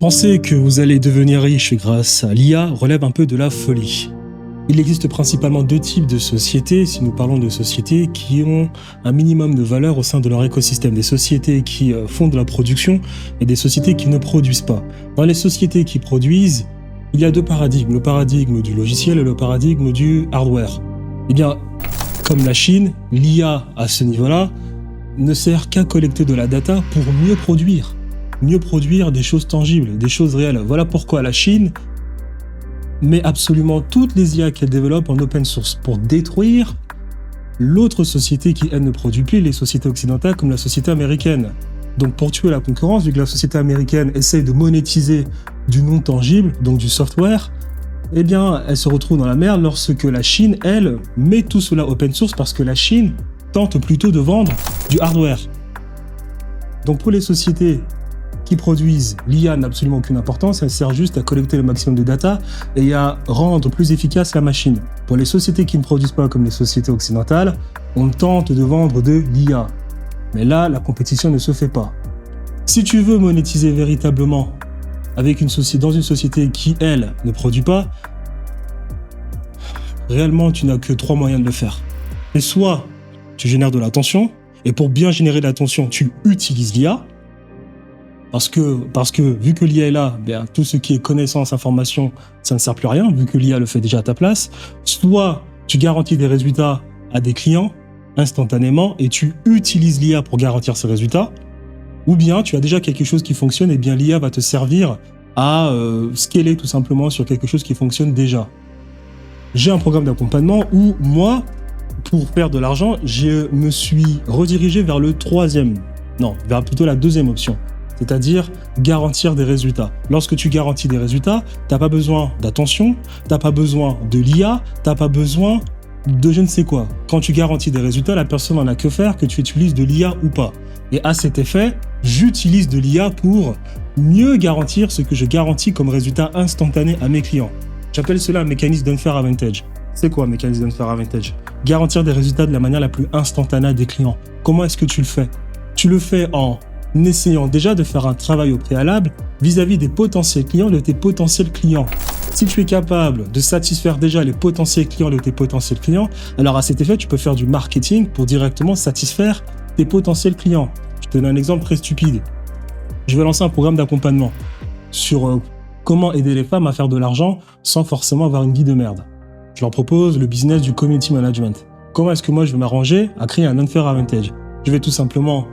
Penser que vous allez devenir riche grâce à l'IA relève un peu de la folie. Il existe principalement deux types de sociétés, si nous parlons de sociétés qui ont un minimum de valeur au sein de leur écosystème. Des sociétés qui font de la production et des sociétés qui ne produisent pas. Dans les sociétés qui produisent, il y a deux paradigmes, le paradigme du logiciel et le paradigme du hardware. Eh bien, comme la Chine, l'IA à ce niveau-là ne sert qu'à collecter de la data pour mieux produire des choses tangibles, des choses réelles. Voilà pourquoi la Chine met absolument toutes les IA qu'elle développe en open source pour détruire l'autre société qui, elle, ne produit plus, les sociétés occidentales comme la société américaine. Donc pour tuer la concurrence, vu que la société américaine essaye de monétiser du non tangible, donc du software, eh bien, elle se retrouve dans la merde lorsque la Chine, elle, met tout cela open source parce que la Chine tente plutôt de vendre du hardware. Donc pour les sociétés qui produisent, l'IA n'a absolument aucune importance, elle sert juste à collecter le maximum de data et à rendre plus efficace la machine. Pour les sociétés qui ne produisent pas comme les sociétés occidentales, on tente de vendre de l'IA. Mais là, la compétition ne se fait pas. Si tu veux monétiser véritablement avec dans une société qui, elle, ne produit pas, réellement, tu n'as que trois moyens de le faire. Et soit tu génères de l'attention, et pour bien générer de l'attention, tu utilises l'IA, parce que vu que l'IA est là, bien, tout ce qui est connaissance, information, ça ne sert plus à rien, vu que l'IA le fait déjà à ta place. Soit tu garantis des résultats à des clients instantanément et tu utilises l'IA pour garantir ces résultats. Ou bien tu as déjà quelque chose qui fonctionne et bien l'IA va te servir à scaler tout simplement sur quelque chose qui fonctionne déjà. J'ai un programme d'accompagnement où moi, pour faire de l'argent, je me suis redirigé vers vers plutôt la deuxième option. C'est-à-dire garantir des résultats. Lorsque tu garantis des résultats, tu n'as pas besoin d'attention, tu n'as pas besoin de l'IA, tu n'as pas besoin de je ne sais quoi. Quand tu garantis des résultats, la personne n'en a que faire que tu utilises de l'IA ou pas. Et à cet effet, j'utilise de l'IA pour mieux garantir ce que je garantis comme résultat instantané à mes clients. J'appelle cela un mécanisme d'unfair advantage. C'est quoi un mécanisme d'unfair advantage? Garantir des résultats de la manière la plus instantanée à des clients. Comment est-ce que tu le fais? Tu le fais en essayant déjà de faire un travail au préalable vis-à-vis des potentiels clients de tes potentiels clients. Si tu es capable de satisfaire déjà les potentiels clients de tes potentiels clients, alors à cet effet, tu peux faire du marketing pour directement satisfaire tes potentiels clients. Je te donne un exemple très stupide. Je vais lancer un programme d'accompagnement sur comment aider les femmes à faire de l'argent sans forcément avoir une vie de merde. Je leur propose le business du community management. Comment est-ce que moi je vais m'arranger à créer un unfair advantage? Je vais tout simplement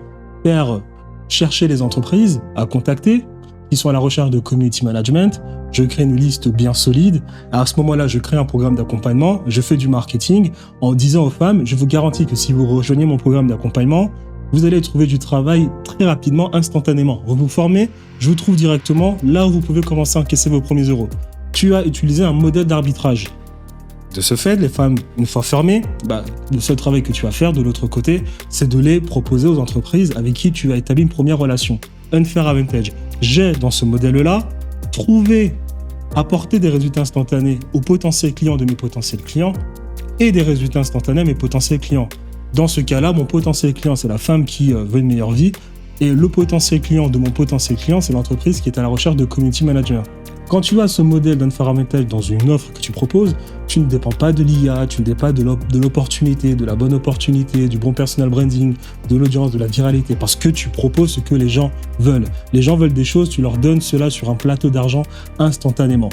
chercher les entreprises à contacter qui sont à la recherche de community management. Je crée une liste bien solide. À ce moment-là, je crée un programme d'accompagnement. Je fais du marketing en disant aux femmes, je vous garantis que si vous rejoignez mon programme d'accompagnement, vous allez trouver du travail très rapidement, instantanément. Vous vous formez, je vous trouve directement là où vous pouvez commencer à encaisser vos premiers euros. Tu as utilisé un modèle d'arbitrage. De ce fait, les femmes, une fois fermées, le seul travail que tu vas faire de l'autre côté, c'est de les proposer aux entreprises avec qui tu as établi une première relation. Unfair advantage. J'ai, dans ce modèle-là, apporté des résultats instantanés aux potentiels clients de mes potentiels clients et des résultats instantanés à mes potentiels clients. Dans ce cas-là, mon potentiel client, c'est la femme qui veut une meilleure vie et le potentiel client de mon potentiel client, c'est l'entreprise qui est à la recherche de community manager. Quand tu as ce modèle d'unfair advantage dans une offre que tu proposes, tu ne dépends pas de l'IA, tu ne dépends pas de l'opportunité, de la bonne opportunité, du bon personal branding, de l'audience, de la viralité, parce que tu proposes ce que les gens veulent. Les gens veulent des choses, tu leur donnes cela sur un plateau d'argent instantanément.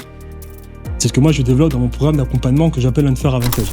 C'est ce que moi je développe dans mon programme d'accompagnement que j'appelle unfair advantage.